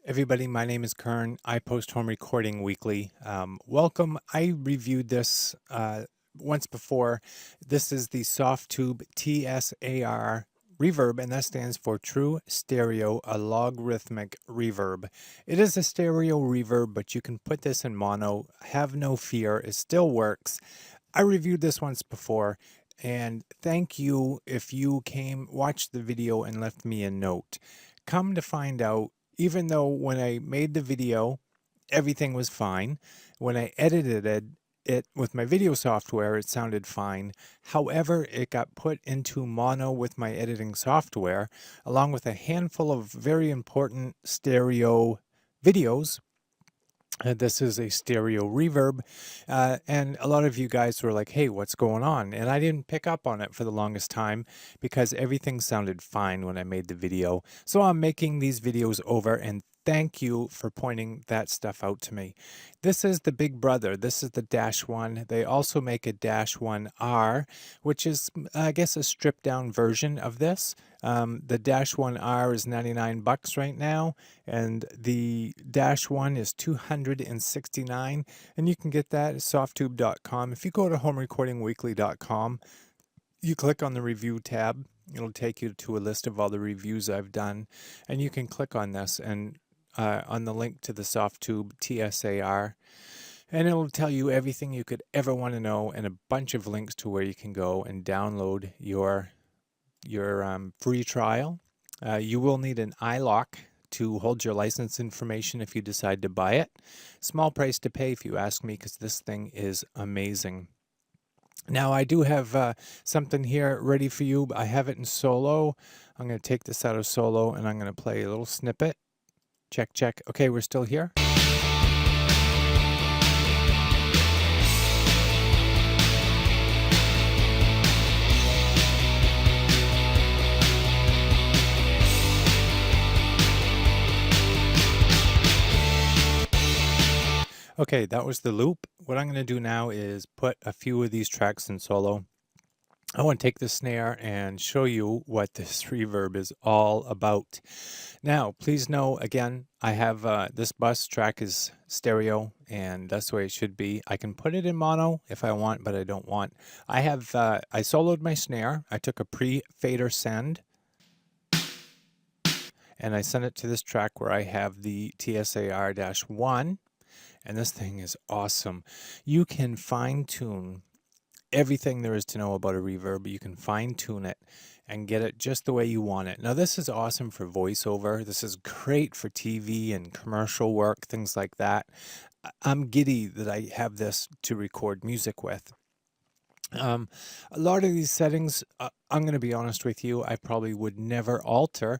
Everybody, my name is Kern. I post home recording weekly. Welcome. I reviewed this once before. This is the Softube TSAR reverb, and that stands for True Stereo a Logarithmic Reverb. It is a stereo reverb, but you can put this in mono. Have no fear, it still works. I reviewed this once before, and thank you if you watched the video and left me a note. Come to find out, even though when I made the video, everything was fine, when I edited it with my video software, it sounded fine. However, it got put into mono with my editing software, along with a handful of very important stereo videos. This is a stereo reverb, and a lot of you guys were like, hey, what's going on? And I didn't pick up on it for the longest time because everything sounded fine when I made the video. So I'm making these videos over, and thank you for pointing that stuff out to me. This is the big brother. This is the -1. They also make a -1R, which is, I guess, a stripped down version of this. The -1R is 99 bucks right now, and the -1 is 269, and you can get that at softube.com. If you go to homerecordingweekly.com, you click on the review tab, it'll take you to a list of all the reviews I've done, and you can click on this and on the link to the Softube TSAR, and it'll tell you everything you could ever want to know and a bunch of links to where you can go and download your free trial. You will need an iLock to hold your license information if you decide to buy it. Small price to pay if you ask me, because this thing is amazing. Now I do have something here ready for you. I have it in solo. I'm going to take this out of solo and I'm going to play a little snippet. Check, check. Okay, we're still here. Okay, that was the loop. What I'm going to do now is put a few of these tracks in solo. I want to take the snare and show you what this reverb is all about. Now, please know, again, I have this bus track is stereo, and that's the way it should be. I can put it in mono if I want, but I don't want. I soloed my snare. I took a pre-fader send, and I sent it to this track where I have the TSAR-1. And this thing is awesome. You can fine-tune everything there is to know about a reverb. You can fine-tune it and get it just the way you want it. Now, this is awesome for voiceover. This is great for TV and commercial work, things like that. I'm giddy that I have this to record music with. A lot of these settings, I'm going to be honest with you, I probably would never alter.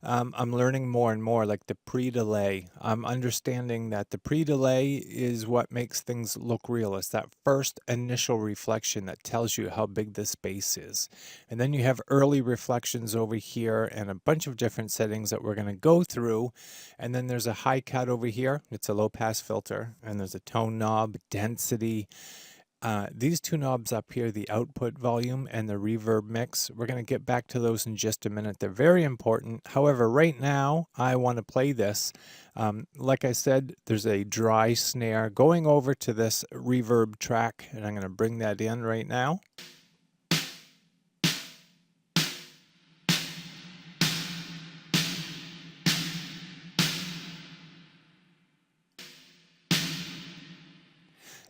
I'm learning more and more, like the pre-delay. I'm understanding that the pre-delay is what makes things look real. It's that first initial reflection that tells you how big the space is. And then you have early reflections over here and a bunch of different settings that we're going to go through. And then there's a high cut over here. It's a low pass filter. And there's a tone knob, density. These two knobs up here, the output volume and the reverb mix, we're going to get back to those in just a minute. They're very important. However, right now, I want to play this. Like I said, there's a dry snare going over to this reverb track, and I'm going to bring that in right now.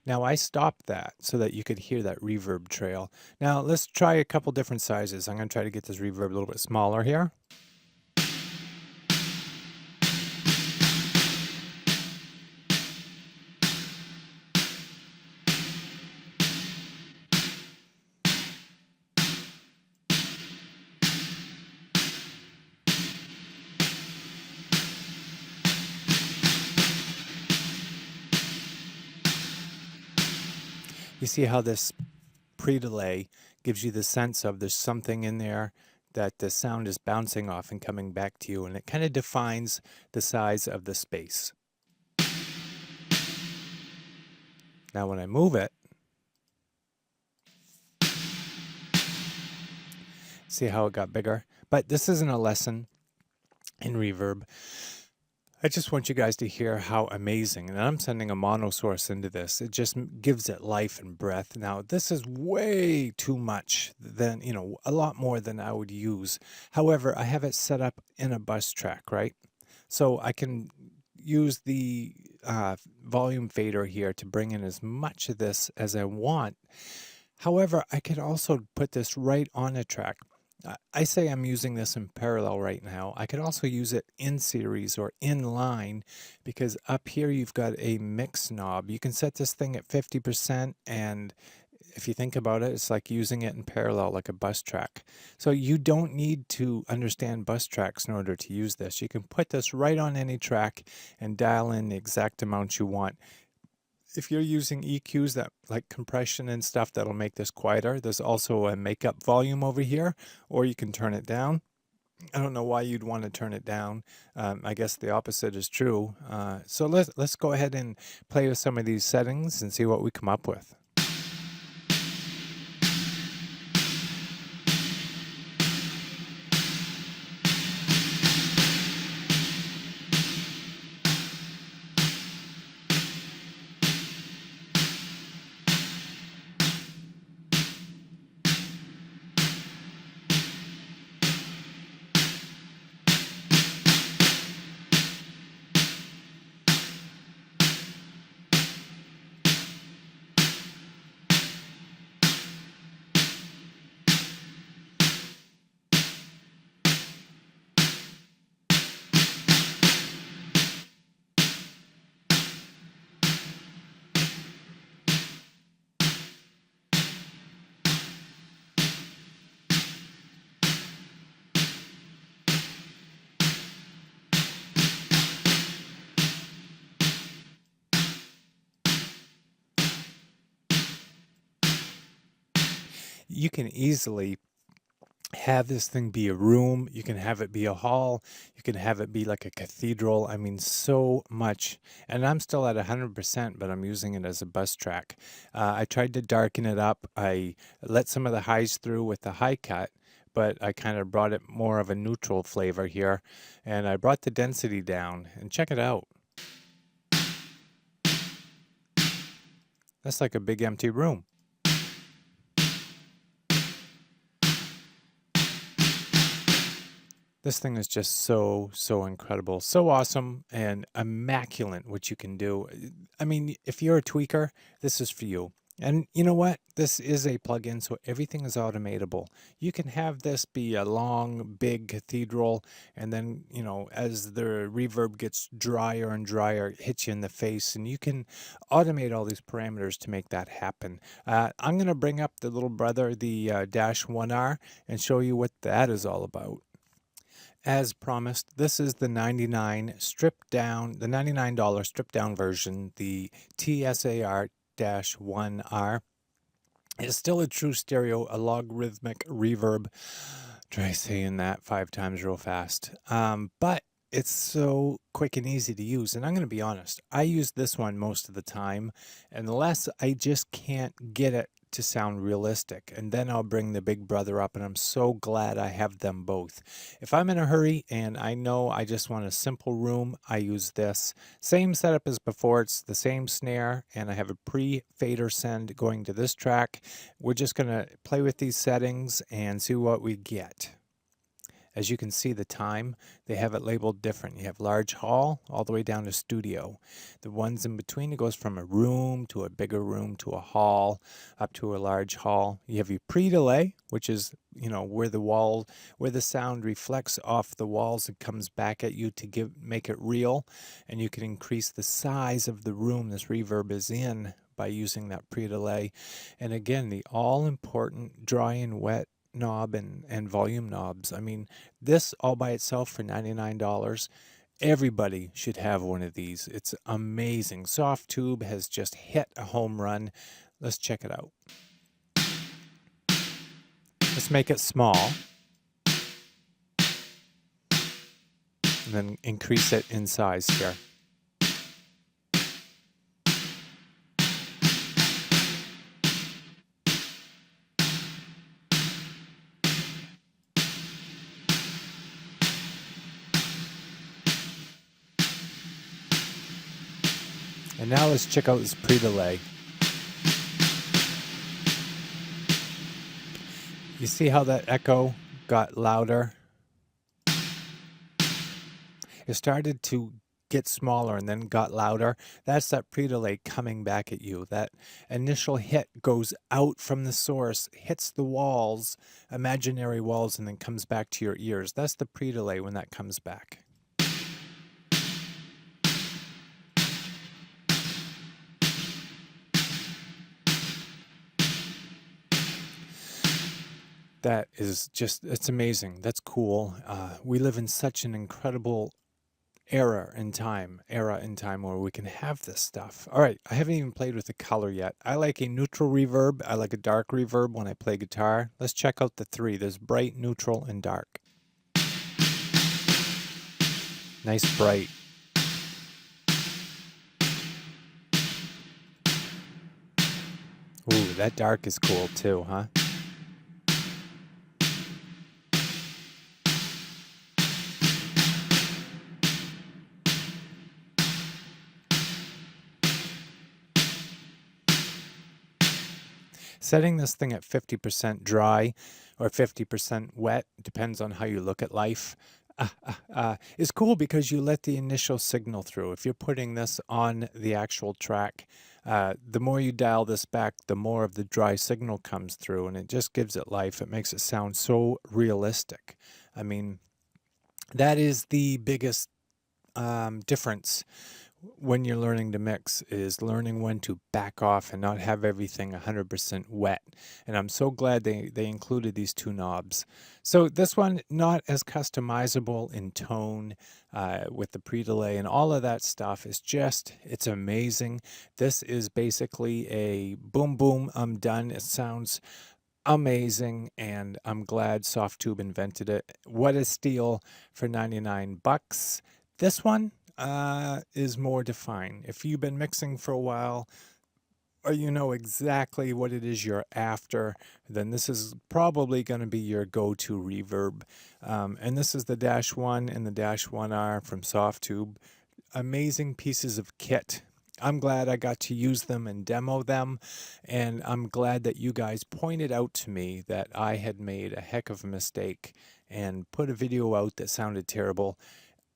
Now I stopped that so that you could hear that reverb trail. Now let's try a couple different sizes. I'm going to try to get this reverb a little bit smaller here. You see how this pre-delay gives you the sense of there's something in there that the sound is bouncing off and coming back to you, and it kind of defines the size of the space. Now when I move it, see how it got bigger? But this isn't a lesson in reverb. I just want you guys to hear how amazing, and I'm sending a mono source into this. It just gives it life and breath. Now, this is way too much than, a lot more than I would use. However, I have it set up in a bus track, right? So I can use the volume fader here to bring in as much of this as I want. However, I could also put this right on a track. I say I'm using this in parallel right now. I could also use it in series or in line, because up here you've got a mix knob. You can set this thing at 50%, and if you think about it, it's like using it in parallel like a bus track. So you don't need to understand bus tracks in order to use this. You can put this right on any track and dial in the exact amount you want. If you're using EQs that like compression and stuff, that'll make this quieter. There's also a makeup volume over here, or you can turn it down. I don't know why you'd want to turn it down. I guess the opposite is true. So let's go ahead and play with some of these settings and see what we come up with. You can easily have this thing be a room. You can have it be a hall. You can have it be like a cathedral. I mean, so much. And I'm still at 100%, but I'm using it as a bus track. I tried to darken it up. I let some of the highs through with the high cut, but I kind of brought it more of a neutral flavor here. And I brought the density down, and check it out. That's like a big empty room. This thing is just so incredible, so awesome and immaculate what you can do. I mean, if you're a tweaker, this is for you. And you know what? This is a plugin, so everything is automatable. You can have this be a long, big cathedral, and then, as the reverb gets drier and drier, it hits you in the face, and you can automate all these parameters to make that happen. I'm going to bring up the little brother, the -1R, and show you what that is all about. As promised, this is the $99 stripped down version, the TSAR-1R. It's still a true stereo, a logarithmic reverb. Try saying that 5 times real fast. But it's so quick and easy to use. And I'm going to be honest, I use this one most of the time, unless I just can't get it to sound realistic, and then I'll bring the big brother up, and I'm so glad I have them both. If I'm in a hurry and I know I just want a simple room, I use this. Same setup as before. It's the same snare, and I have a pre-fader send going to this track. We're just going to play with these settings and see what we get. As you can see, the time, they have it labeled different. You have large hall all the way down to studio. The ones in between, it goes from a room to a bigger room to a hall up to a large hall. You have your pre-delay, which is, where the sound reflects off the walls and comes back at you to make it real. And you can increase the size of the room this reverb is in by using that pre-delay. And again, the all-important dry and wet knob and volume knobs. I mean, this all by itself for $99. Everybody should have one of these. It's amazing. Softube has just hit a home run. Let's check it out. Let's make it small. And then increase it in size here. And now let's check out this pre-delay. You see how that echo got louder? It started to get smaller and then got louder. That's that pre-delay coming back at you. That initial hit goes out from the source, hits the walls, imaginary walls, and then comes back to your ears. That's the pre-delay when that comes back. That is just, it's amazing. That's cool. We live in such an incredible era in time where we can have this stuff. All right, I haven't even played with the color yet. I like a neutral reverb. I like a dark reverb when I play guitar. Let's check out the three. There's bright, neutral, and dark. Nice bright. Ooh, that dark is cool too, huh? Setting this thing at 50% dry or 50% wet, depends on how you look at life, is cool because you let the initial signal through. If you're putting this on the actual track, the more you dial this back, the more of the dry signal comes through, and it just gives it life. It makes it sound so realistic. I mean, that is the biggest difference when you're learning to mix, is learning when to back off and not have everything 100% wet. And I'm so glad they included these two knobs. So this one, not as customizable in tone with the pre-delay and all of that stuff. It's amazing. This is basically a boom, boom, I'm done. It sounds amazing, and I'm glad Softube invented it. What a steal for 99 bucks. This one is more defined. If you've been mixing for a while, or you know exactly what it is you're after, then this is probably going to be your go-to reverb. And this is the Dash 1 and the Dash 1R from Softube. Amazing pieces of kit. I'm glad I got to use them and demo them, and I'm glad that you guys pointed out to me that I had made a heck of a mistake and put a video out that sounded terrible.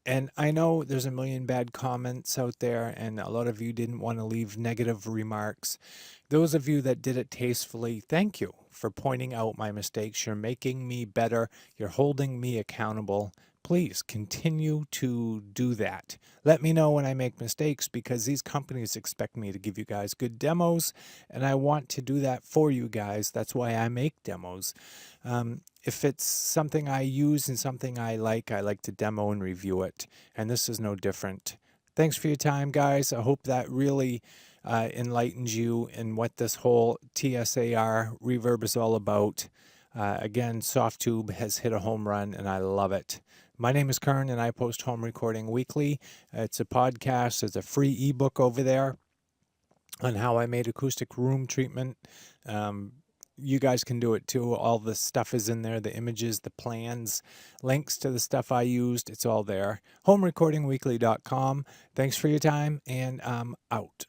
And I know there's a million bad comments out there, and a lot of you didn't want to leave negative remarks. Those of you that did it tastefully, thank you for pointing out my mistakes. You're making me better. You're holding me accountable. Please continue to do that. Let me know when I make mistakes, because these companies expect me to give you guys good demos, and I want to do that for you guys. That's why I make demos. If it's something I use and something I like to demo and review it. And this is no different. Thanks for your time, guys. I hope that really enlightens you in what this whole TSAR reverb is all about. Again, Softube has hit a home run, and I love it. My name is Kern, and I post home recording weekly. It's a podcast. There's a free ebook over there on how I made acoustic room treatment. You guys can do it too. All the stuff is in there, the images, the plans, links to the stuff I used. It's all there. homerecordingweekly.com. Thanks for your time, and I'm out.